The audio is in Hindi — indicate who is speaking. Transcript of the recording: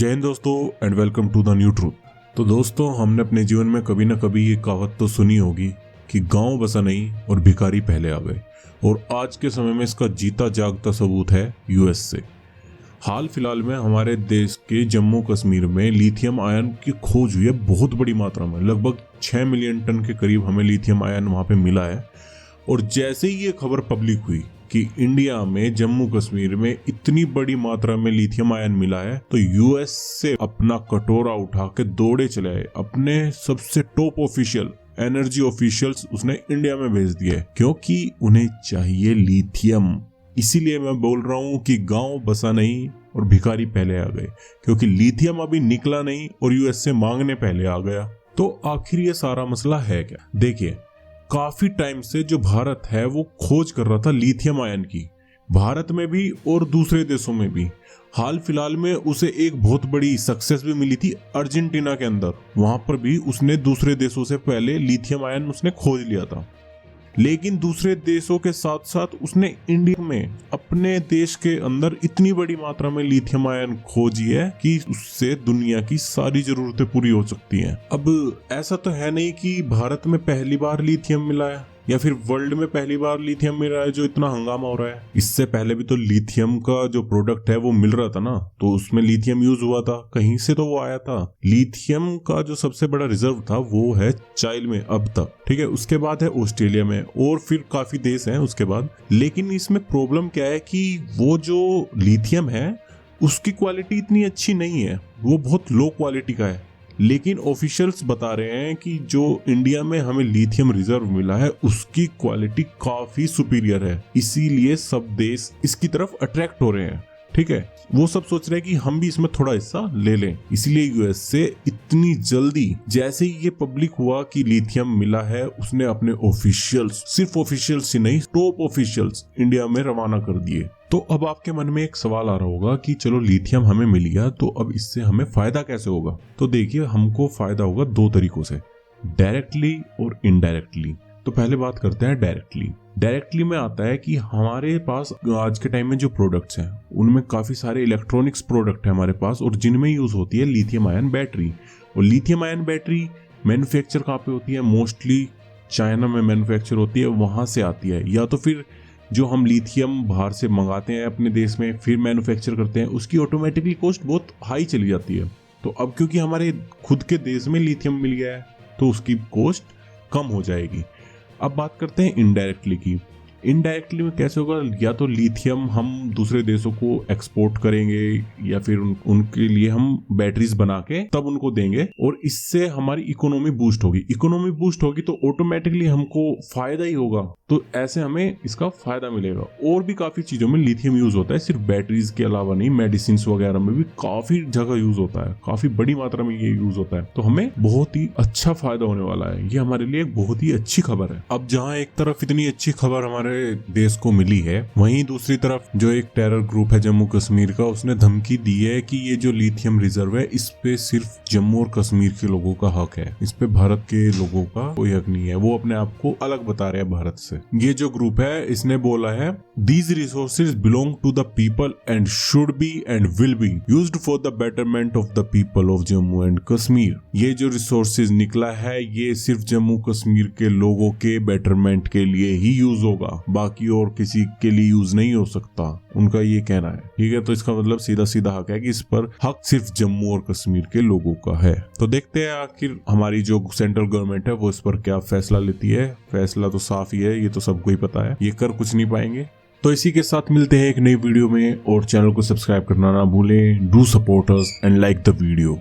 Speaker 1: जय हिंद दोस्तों and welcome to the new truth. तो दोस्तों, हमने अपने जीवन में कभी ना कभी ये कहावत तो सुनी होगी कि गांव बसा नहीं और भिखारी पहले आ गए, और आज के समय में इसका जीता जागता सबूत है यूएस से। हाल फिलहाल में हमारे देश के जम्मू कश्मीर में लिथियम आयन की खोज हुई है बहुत बड़ी मात्रा में। लगभग 6 मिलियन टन के करीब हमें लिथियम आयन वहां पे मिला है। और जैसे ही ये खबर पब्लिक हुई कि इंडिया में जम्मू कश्मीर में इतनी बड़ी मात्रा में लिथियम आयन मिला है, तो यूएस से अपना कटोरा उठा के दौड़े चले आए। अपने सबसे टॉप ऑफिशियल एनर्जी ऑफिशियल्स उसने इंडिया में भेज दिए, क्योंकि उन्हें चाहिए लिथियम। इसीलिए मैं बोल रहा हूँ कि गांव बसा नहीं और भिखारी पहले आ गए, क्योंकि लिथियम अभी निकला नहीं और यूएस से मांगने पहले आ गया। तो आखिर ये सारा मसला है क्या? देखिए, काफी टाइम से जो भारत है वो खोज कर रहा था लिथियम आयन की, भारत में भी और दूसरे देशों में भी। हाल फिलहाल में उसे एक बहुत बड़ी सक्सेस भी मिली थी अर्जेंटीना के अंदर। वहां पर भी उसने दूसरे देशों से पहले लिथियम आयन उसने खोज लिया था। लेकिन दूसरे देशों के साथ साथ उसने इंडिया में अपने देश के अंदर इतनी बड़ी मात्रा में लिथियम आयन खोजी है कि उससे दुनिया की सारी जरूरतें पूरी हो सकती हैं। अब ऐसा तो है नहीं कि भारत में पहली बार लिथियम मिला है या फिर वर्ल्ड में पहली बार लिथियम मिल रहा है जो इतना हंगामा हो रहा है। इससे पहले भी तो लिथियम का जो प्रोडक्ट है वो मिल रहा था ना, तो उसमें लिथियम यूज हुआ था, कहीं से तो वो आया था। लिथियम का जो सबसे बड़ा रिजर्व था वो है चाइना में अब तक, ठीक है। उसके बाद है ऑस्ट्रेलिया में और फिर काफी देश हैं उसके बाद। लेकिन इसमें प्रॉब्लम क्या है कि वो जो लिथियम है उसकी क्वालिटी इतनी अच्छी नहीं है, वो बहुत लो क्वालिटी का है। लेकिन ऑफिशियल्स बता रहे हैं कि जो इंडिया में हमें लिथियम रिजर्व मिला है उसकी क्वालिटी काफी सुपीरियर है, इसीलिए सब देश इसकी तरफ अट्रैक्ट हो रहे हैं, ठीक है। वो सब सोच रहे हैं कि हम भी इसमें थोड़ा हिस्सा ले लें। इसलिए यूएस से इतनी जल्दी जैसे ही ये पब्लिक हुआ कि लिथियम मिला है, उसने अपने ऑफिशियल्स, सिर्फ ऑफिशियल्स ही नहीं, टॉप ऑफिशियल्स इंडिया में रवाना कर दिए। तो अब आपके मन में एक सवाल आ रहा होगा कि चलो लिथियम हमें मिल गया, तो अब इससे हमें फायदा कैसे होगा? तो देखिए, हमको फायदा होगा दो तरीकों से, डायरेक्टली और इनडायरेक्टली। तो पहले बात करते हैं डायरेक्टली। डायरेक्टली में आता है कि हमारे पास आज के टाइम में जो प्रोडक्ट्स हैं उनमें काफी सारे इलेक्ट्रॉनिक्स प्रोडक्ट है हमारे पास, और जिनमें यूज होती है लिथियम आयन बैटरी। और लिथियम आयन बैटरी मैन्युफैक्चर कहाँ पे होती है? मोस्टली चाइना में मैन्युफैक्चर होती है, वहां से आती है। या तो फिर जो हम लिथियम बाहर से मंगाते हैं अपने देश में फिर मैन्युफैक्चर करते हैं, उसकी ऑटोमेटिकली कॉस्ट बहुत हाई चली जाती है। तो अब क्योंकि हमारे खुद के देश में लिथियम मिल गया है तो उसकी कॉस्ट कम हो जाएगी। अब बात करते हैं इनडायरेक्टली की। इनडायरेक्टली में कैसे होगा? या तो लिथियम हम दूसरे देशों को एक्सपोर्ट करेंगे या फिर उनके लिए हम बैटरीज बना के तब उनको देंगे, और इससे हमारी इकोनॉमी बूस्ट होगी। इकोनॉमी बूस्ट होगी तो ऑटोमेटिकली हमको फायदा ही होगा, तो ऐसे हमें इसका फायदा मिलेगा। और भी काफी चीजों में लिथियम यूज होता है, सिर्फ बैटरीज के अलावा नहीं, मेडिसिन वगैरह में भी काफी जगह यूज होता है, काफी बड़ी मात्रा में ये यूज होता है। तो हमें बहुत ही अच्छा फायदा होने वाला है, ये हमारे लिए एक बहुत ही अच्छी खबर है। अब जहाँ एक तरफ इतनी अच्छी खबर हमारे देश को मिली है, वहीं दूसरी तरफ जो एक टेरर ग्रुप है जम्मू कश्मीर का, उसने धमकी दी है कि ये जो लिथियम रिजर्व है इस पे सिर्फ जम्मू और कश्मीर के लोगों का हक है, इस पे भारत के लोगों का कोई हक नहीं है। वो अपने आप को अलग बता रहे हैं भारत से। ये जो ग्रुप है इसने बोला है, these resources belong to the people and should be and will be used for the betterment of the people of Jammu and Kashmir. ये जो रिसोर्सेज निकला है ये सिर्फ जम्मू कश्मीर के लोगों के बेटरमेंट के लिए ही यूज होगा, बाकी और किसी के लिए यूज नहीं हो सकता, उनका ये कहना है, ठीक है। तो इसका मतलब सीधा सीधा हक है कि इस पर हक सिर्फ जम्मू और कश्मीर के लोगों का है। तो देखते हैं आखिर हमारी जो सेंट्रल गवर्नमेंट है वो इस पर क्या फैसला लेती है। फैसला तो साफ ही है, ये तो सबको ही पता है, ये कर कुछ नहीं पाएंगे। तो इसी के साथ मिलते हैं एक नई वीडियो में, और चैनल को सब्सक्राइब करना ना भूलें। Do support us and like the video.